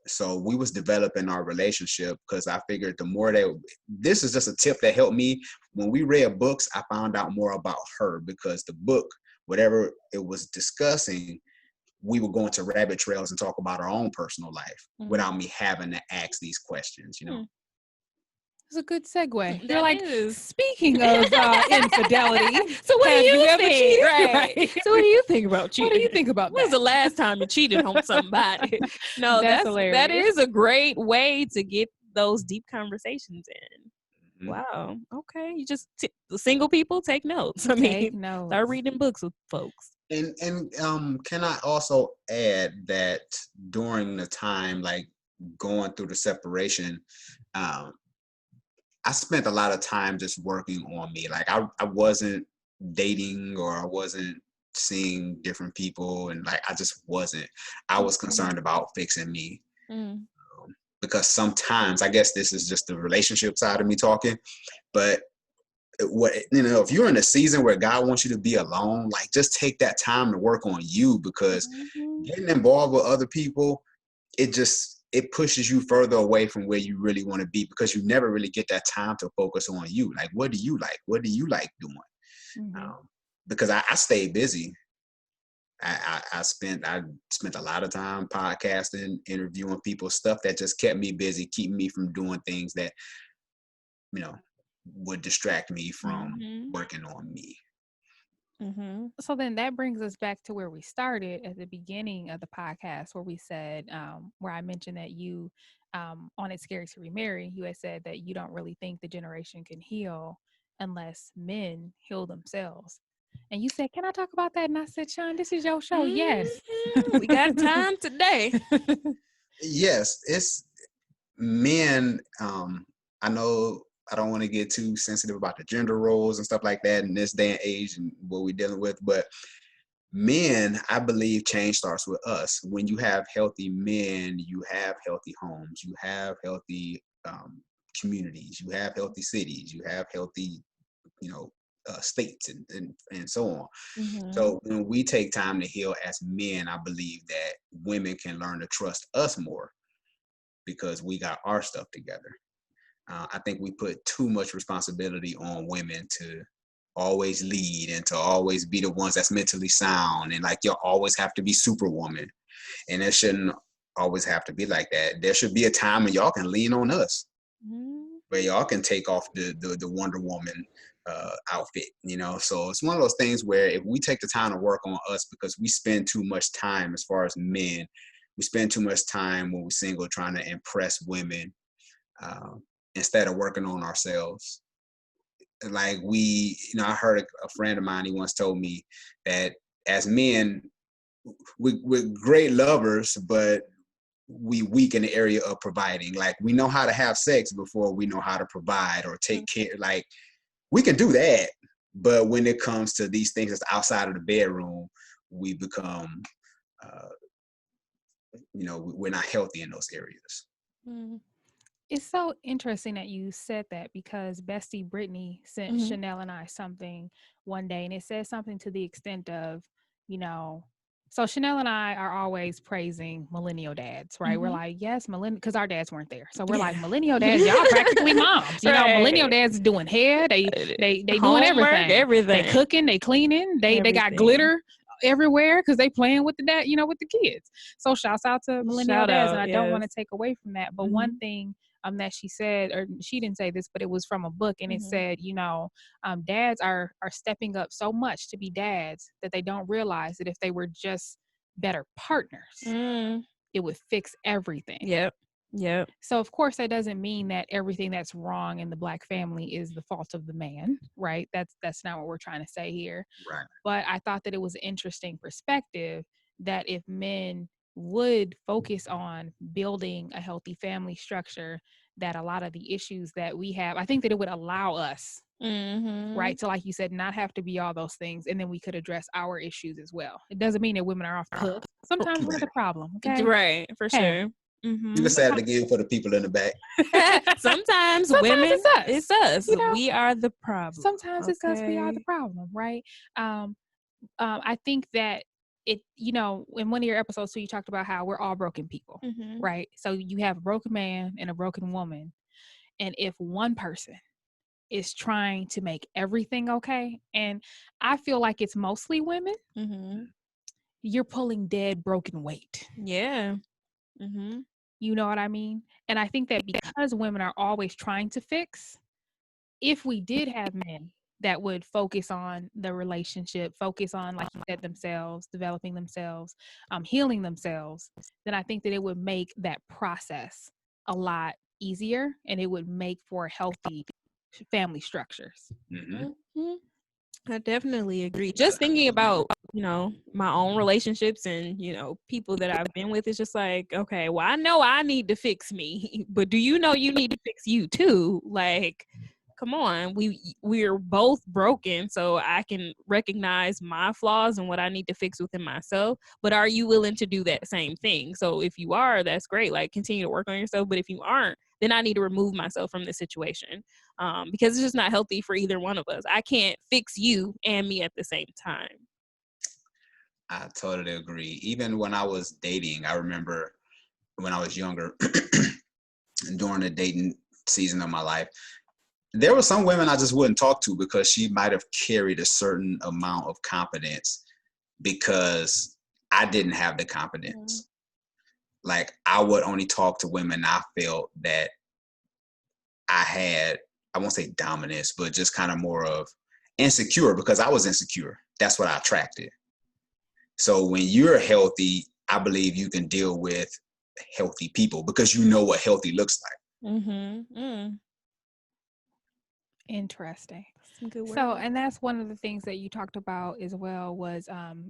So we was developing our relationship, because I figured the more that, this is just a tip that helped me. When we read books, I found out more about her, because the book, whatever it was discussing, we were going to rabbit trails and talk about our own personal life without me having to ask these questions, you know. It's a good segue. That You're like, is. speaking of infidelity. So what do you ever think? cheated? Right. So what do you think about cheating? What do you think about When's that? the last time you cheated on somebody? No, That's that hilarious. is a great way to get those deep conversations in. Mm-hmm. Wow. Okay. You just the single people take notes. I Take mean, notes. start reading books with folks. And can I also add that during the time, like, going through the separation, I spent a lot of time just working on me. Like, I wasn't dating, or I wasn't seeing different people, and like, I just wasn't. I was concerned about fixing me. Because sometimes, I guess this is just the relationship side of me talking, but what, you know, if you're in a season where God wants you to be alone, like, just take that time to work on you, because getting involved with other people, it pushes you further away from where you really want to be, because you never really get that time to focus on you. Like, what do you like? What do you like doing? Because I stayed busy. I spent a lot of time podcasting, interviewing people, stuff that just kept me busy, keeping me from doing things that, you know, would distract me from working on me. So then that brings us back to where we started at the beginning of the podcast, where we said, where I mentioned that you, on It's Scary to Remarry, you had said that you don't really think the generation can heal unless men heal themselves. And you said, can I talk about that? And I said, Shon, this is your show. Yes. We got time today. Yes, it's men. I know I don't want to get too sensitive about the gender roles and stuff like that in this day and age and what we're dealing with, but men, I believe change starts with us. When you have healthy men, you have healthy homes, you have healthy communities, you have healthy cities, you have healthy, you know, states and so on. So when we take time to heal as men, I believe that women can learn to trust us more, because we got our stuff together. I think we put too much responsibility on women to always lead and to always be the ones that's mentally sound, and like, you'll always have to be superwoman, and it shouldn't always have to be like that. There should be a time when y'all can lean on us, where y'all can take off the Wonder Woman outfit, you know. So it's one of those things where if we take the time to work on us, because we spend too much time, as far as men, we spend too much time when we're single trying to impress women, instead of working on ourselves. Like, you know, I heard a friend of mine, he once told me that as men, we're great lovers, but we weak in the area of providing. Like, we know how to have sex before we know how to provide or take care. Like, we can do that, but when it comes to these things that's outside of the bedroom, we become, you know, we're not healthy in those areas. It's so interesting that you said that, because Bestie Brittany sent Chanel and I something one day, and it said something to the extent of, you know, So Chanel and I are always praising millennial dads, right? We're like, yes, millennial, because our dads weren't there. So we're like, millennial dads, y'all practically moms. You know, millennial dads doing hair, they doing everything. They cooking, they cleaning, they got glitter everywhere because they playing with the dad, with the kids. So shouts out to millennial dads, and I don't want to take away from that. But one thing that she said, or she didn't say this, but it was from a book, and it said, dads are stepping up so much to be dads that they don't realize that if they were just better partners, it would fix everything. Yep. So of course that doesn't mean that everything that's wrong in the Black family is the fault of the man, right? That's not what we're trying to say here. Right. But I thought that it was an interesting perspective that if men would focus on building a healthy family structure, that a lot of the issues that we have, I think that it would allow us, right, to, like you said, not have to be all those things, and then we could address our issues as well. It doesn't mean that women are off the hook. Sometimes we're the problem, okay? Right, for sure. You can say it again for the people in the back. Sometimes women, it's us. We are the problem. Sometimes it's us. We are the problem, right? I think that it, in one of your episodes too, you talked about how we're all broken people, right? So you have a broken man and a broken woman. And if one person is trying to make everything okay, and I feel like it's mostly women, you're pulling dead broken weight. Yeah. You know what I mean? And I think that because women are always trying to fix, if we did have men that would focus on the relationship, focus on, like you said, themselves, developing themselves, healing themselves, then I think that it would make that process a lot easier, and it would make for healthy family structures. I definitely agree. Just thinking about, my own relationships and, people that I've been with, it's just like, okay, well, I know I need to fix me, but do you know you need to fix you too? Like, come on, we're both broken, so I can recognize my flaws and what I need to fix within myself. But are you willing to do that same thing? So if you are, that's great. Like, continue to work on yourself. But if you aren't, then I need to remove myself from the situation, because it's just not healthy for either one of us. I can't fix you and me at the same time. I totally agree. Even when I was dating, I remember when I was younger, during the dating season of my life, there were some women I just wouldn't talk to because she might have carried a certain amount of confidence because I didn't have the confidence. Like, I would only talk to women I felt that I had, I won't say dominance, but just kind of more of insecure, because I was insecure. That's what I attracted. So when you're healthy, I believe you can deal with healthy people because you know what healthy looks like. Interesting. So, and that's one of the things that you talked about as well was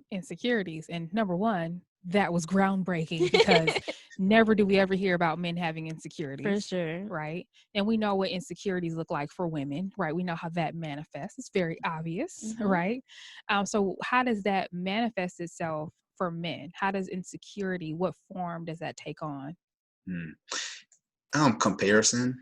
insecurities. And number one, that was groundbreaking because never do we ever hear about men having insecurities. For sure. Right. And we know what insecurities look like for women, right? We know how that manifests. It's very obvious, right? So how does that manifest itself for men? How does insecurity, what form does that take on? Comparison.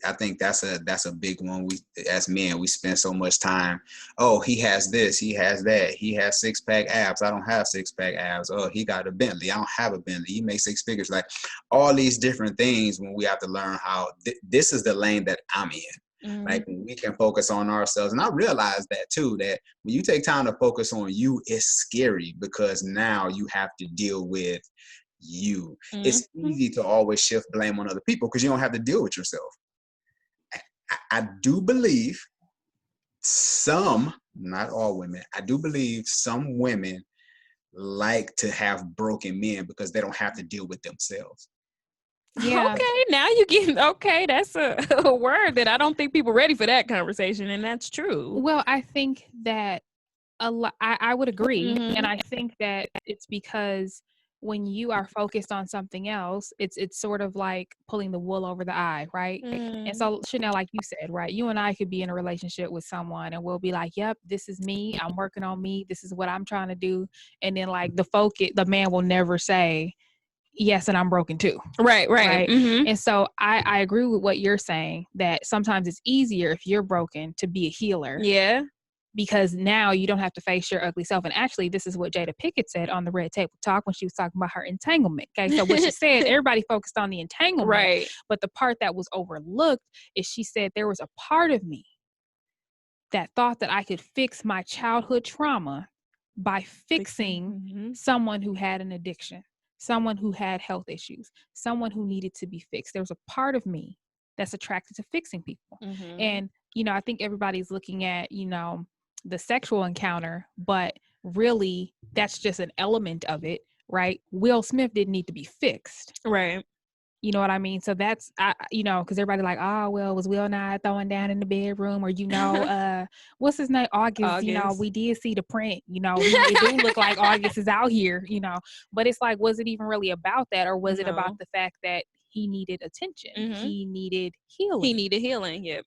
I think that's a big one. We, as men, we spend so much time. Oh, he has this, he has that, he has 6-pack abs. I don't have 6-pack abs. Oh, he got a Bentley. I don't have a Bentley. He makes 6 figures. Like, all these different things, when we have to learn how this is the lane that I'm in. Like, when we can focus on ourselves. And I realized that too, that when you take time to focus on you, it's scary because now you have to deal with you. It's easy to always shift blame on other people because you don't have to deal with yourself. I do believe some, not all women, I do believe some women like to have broken men because they don't have to deal with themselves. Yeah. Okay, now you get, okay, that's a word that I don't think people are ready for that conversation, and that's true. Well, I think that I would agree. And I think that it's because when you are focused on something else, it's sort of like pulling the wool over the eye, right? And so, Chanel, like you said, right, you and I could be in a relationship with someone and we'll be like, yep, this is me. I'm working on me. This is what I'm trying to do. And then like the man will never say, yes, and I'm broken too. Right. And so I agree with what you're saying, that sometimes it's easier if you're broken to be a healer. Yeah. because now you don't have to face your ugly self. And actually, this is what Jada Pickett said on the Red Table Talk when she was talking about her entanglement. Okay, so what she said, everybody focused on the entanglement, Right. but the part that was overlooked is she said there was a part of me that thought that I could fix my childhood trauma by fixing someone who had an addiction, someone who had health issues, someone who needed to be fixed. There's a part of me that's attracted to fixing people. And, I think everybody's looking at, the sexual encounter, but really that's just an element of it, right? Will Smith didn't need to be fixed. Right. You know what I mean? So that's, because everybody like, oh, well, was Will not throwing down in the bedroom? Or, what's his name? August. We did see the print, it do look like August is out here, but it's like, was it even really about that? Or was it about the fact that he needed attention? He needed healing. Yep.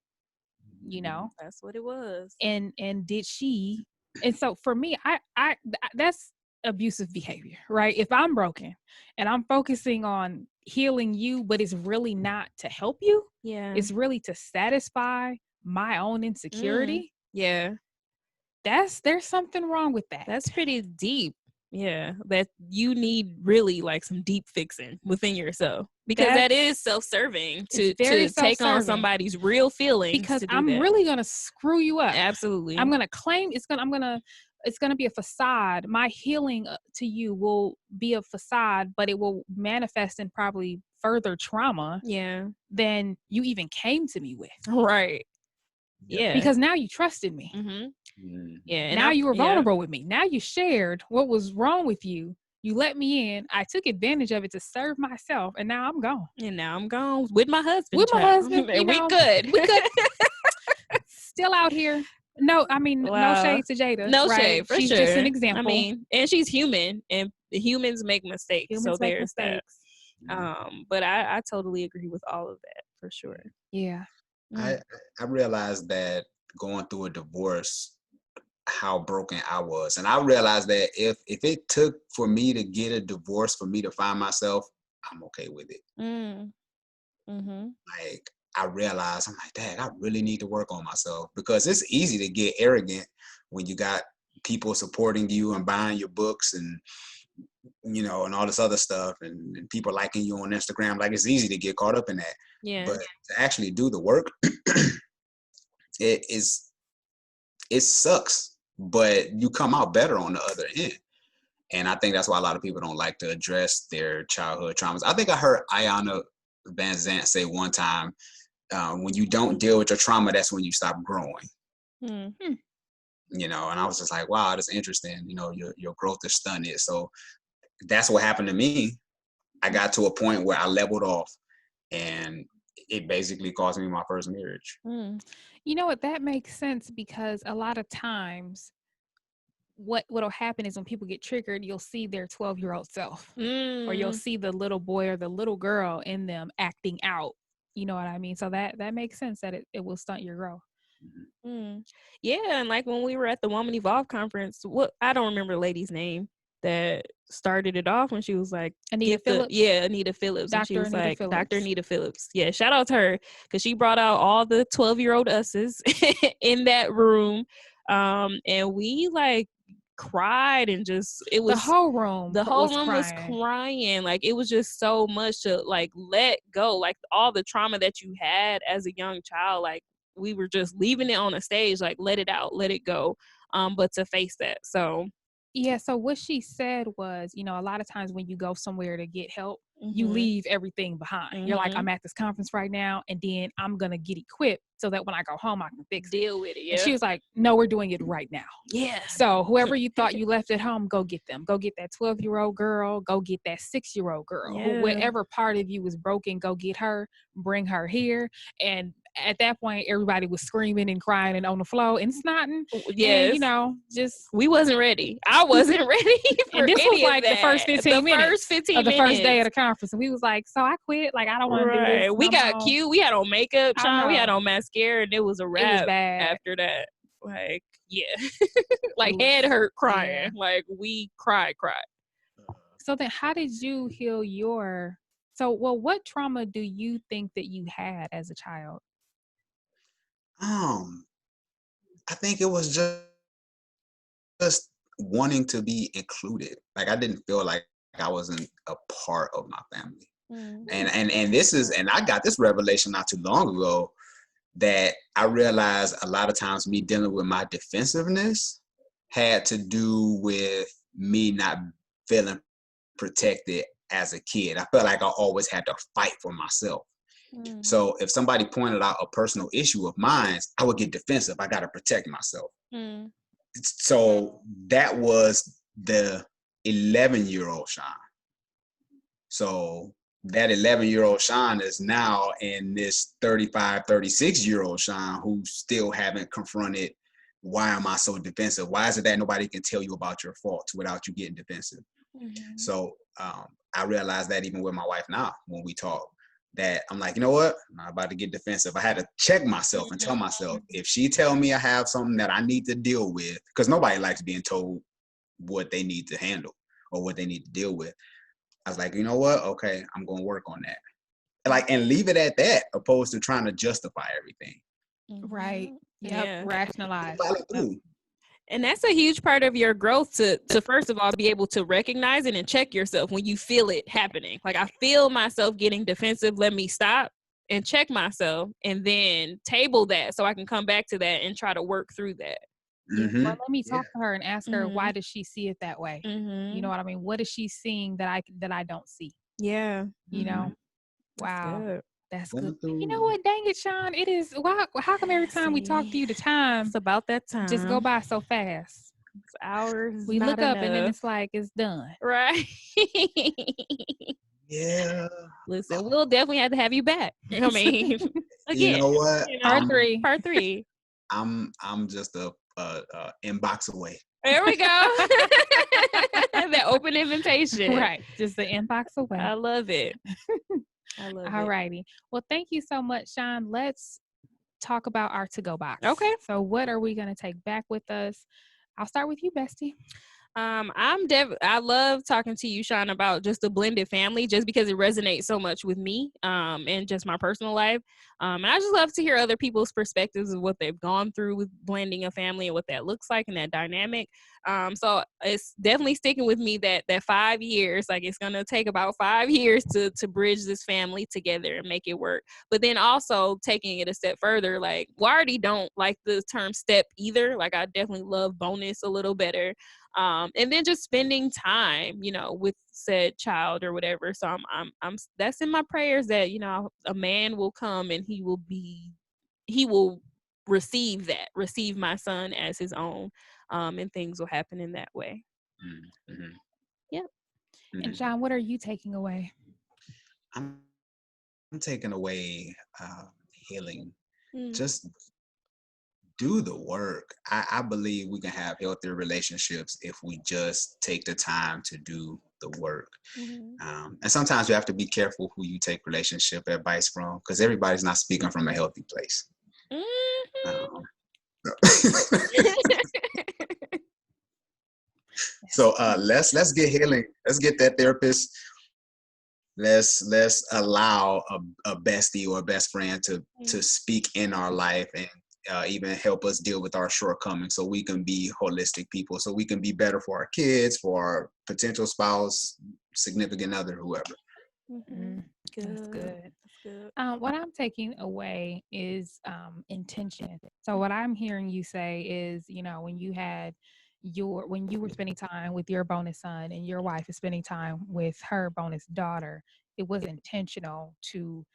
That's what it was. And did she? And so for me, I that's abusive behavior, right? If I'm broken and I'm focusing on healing you, but it's really not to help you. Yeah. It's really to satisfy my own insecurity. Yeah. There's something wrong with that. That's pretty deep. Yeah. That you need really like some deep fixing within yourself, because that is self-serving to take on somebody's real feelings. Because I'm really going to screw you up. Absolutely. I'm going to claim it's going to be a facade. My healing to you will be a facade, but it will manifest in probably further trauma than you even came to me with. Right. Yeah. Because now you trusted me. Yeah. And now you were vulnerable with me. Now you shared what was wrong with you. You let me in. I took advantage of it to serve myself. And now I'm gone. With my husband. And we good. Still out here. No, I mean, no shade to Jada. No shade, for she's sure. Just an example. I mean, and she's human, and humans make mistakes. There's that. But I totally agree with all of that, for sure. Yeah. I realized that going through a divorce, how broken I was. And I realized that if it took for me to get a divorce for me to find myself, I'm okay with it. Like, I realized, I'm like, dang, I really need to work on myself, because it's easy to get arrogant when you got people supporting you and buying your books and, and all this other stuff and people liking you on Instagram. Like, it's easy to get caught up in that. Yeah. But to actually do the work, it sucks, but you come out better on the other end. And I think that's why a lot of people don't like to address their childhood traumas. I think I heard Ayanna Van Zant say one time, when you don't deal with your trauma, that's when you stop growing. And I was just like, wow, that's interesting. Your growth is stunted. So that's what happened to me. I got to a point where I leveled off, and it basically cost me my first marriage. You know what? That makes sense, because a lot of times what'll happen is when people get triggered, you'll see their 12-year-old self, or you'll see the little boy or the little girl in them acting out. You know what I mean? So that makes sense that it will stunt your growth. Yeah. And like when we were at the Woman Evolve conference, I don't remember the lady's name that started it off when she was like, Anita Phillips. Anita Phillips. And she was like, Dr. Anita Phillips. Yeah. Shout out to her, because she brought out all the 12-year-old us's in that room. And we like cried, and just, it was the whole room was crying. Like, it was just so much to like let go, like all the trauma that you had as a young child. Like, we were just leaving it on a stage, like, let it out, let it go. But to face that. So yeah. So what she said was, a lot of times when you go somewhere to get help, you leave everything behind. You're like, I'm at this conference right now, and then I'm going to get equipped so that when I go home, I can deal with it. Yeah. And she was like, no, we're doing it right now. Yeah. So whoever you thought you left at home, go get them. Go get that 12-year-old girl. Go get that 6-year-old girl. Yeah. Whatever part of you was broken, go get her, bring her here. And at that point, everybody was screaming and crying and on the floor and snotting. Yes. And, just... We wasn't ready. I wasn't ready for and this any was like of that. the first 15 minutes. The first 15 of the minutes. First day of the conference. And we was like, so I quit. Like, I don't want to do this. We got cute. We had on makeup, Sean. We had on mascara, and it was a wrap. It was bad. After that. Like, yeah. Like, head hurt crying. Yeah. Like, we cried. So then how did you heal your... what trauma do you think that you had as a child? I think it was just wanting to be included. Like I didn't feel like I wasn't a part of my family. And this is, and I got this revelation not too long ago, that I realized a lot of times me dealing with my defensiveness had to do with me not feeling protected as a kid. I felt like I always had to fight for myself. So if somebody pointed out a personal issue of mine, I would get defensive. I got to protect myself. So that was the 11-year-old Shon. So that 11-year-old Shon is now in this 35, 36-year-old Shon who still haven't confronted, why am I so defensive? Why is it that nobody can tell you about your faults without you getting defensive? So I realized that even with my wife now, when we talk, that I'm like, you know what? I'm not about to get defensive. I had to check myself and tell myself, if she tell me I have something that I need to deal with, because nobody likes being told what they need to handle or what they need to deal with. I was like, you know what? Okay, I'm going to work on that. And leave it at that, opposed to trying to justify everything. Right. Yep. Rationalize. And that's a huge part of your growth to first of all, be able to recognize it and check yourself when you feel it happening. Like, I feel myself getting defensive. Let me stop and check myself and then table that so I can come back to that and try to work through that. Or let me talk to her and ask her, why does she see it that way? You know what I mean? What is she seeing that I don't see? Yeah. You know? Wow. That's good. You know what? Dang it, Shon. It is. How come every time we talk to you, the time, it's about that time, just go by so fast? It's hours. We look up and then it's like it's done. Right. Yeah. Listen, we'll definitely have to have you back. I mean, again, you know what? Part three. I'm just a inbox away. There we go. That open invitation. Right. Just the inbox away. I love it. All righty. Well, thank you so much, Shon. Let's talk about our to-go box. Okay. So what are we going to take back with us? I'll start with you, Bestie. I love talking to you, Shon, about just the blended family, just because it resonates so much with me, and just my personal life. And I just love to hear other people's perspectives of what they've gone through with blending a family and what that looks like and that dynamic. So it's definitely sticking with me that 5 years, like it's going to take about 5 years to bridge this family together and make it work. But then also taking it a step further, like, well, I already don't like the term step either. Like, I definitely love bonus a little better. And then just spending time, with said child or whatever. So I'm that's in my prayers that, a man will come and he will receive my son as his own, and things will happen in that way. Mm-hmm. Yep. And Shon, what are you taking away? I'm taking away healing. Just do the work. I believe we can have healthier relationships if we just take the time to do the work. And sometimes you have to be careful who you take relationship advice from, because everybody's not speaking from a healthy place. So let's get healing. Let's get that therapist. Let's allow a bestie or a best friend to speak in our life and even help us deal with our shortcomings, so we can be holistic people, so we can be better for our kids, for our potential spouse, significant other, whoever. That's good. What I'm taking away is intention. So what I'm hearing you say is, when you were spending time with your bonus son and your wife is spending time with her bonus daughter, it was intentional to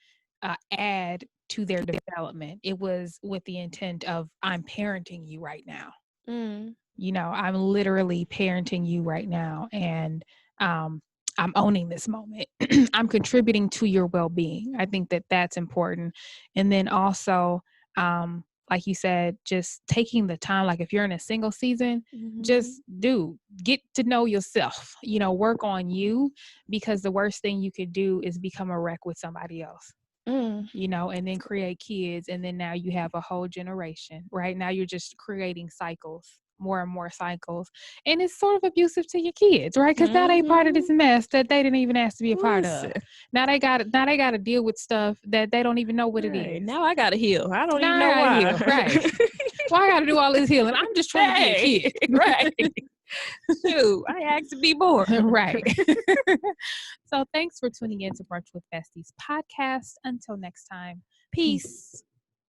add to their development. It was with the intent of, I'm parenting you right now. I'm literally parenting you right now, and I'm owning this moment. I'm contributing to your well-being. I think that that's important. And then also, like you said, just taking the time, like if you're in a single season, just get to know yourself, work on you, because the worst thing you could do is become a wreck with somebody else. And then create kids, and then now you have a whole generation. Right now you're just creating cycles, more and more cycles, and it's sort of abusive to your kids, right? Because now they part of this mess that they didn't even ask to be a part of. Now they got to deal with stuff that they don't even know what it is. Now I gotta heal. I don't even know why. Right. Why I gotta do all this healing? I'm just trying to be a kid. Right. Shoot, I asked to be born. Right. So thanks for tuning in to Brunch with Besties podcast. Until next time, peace.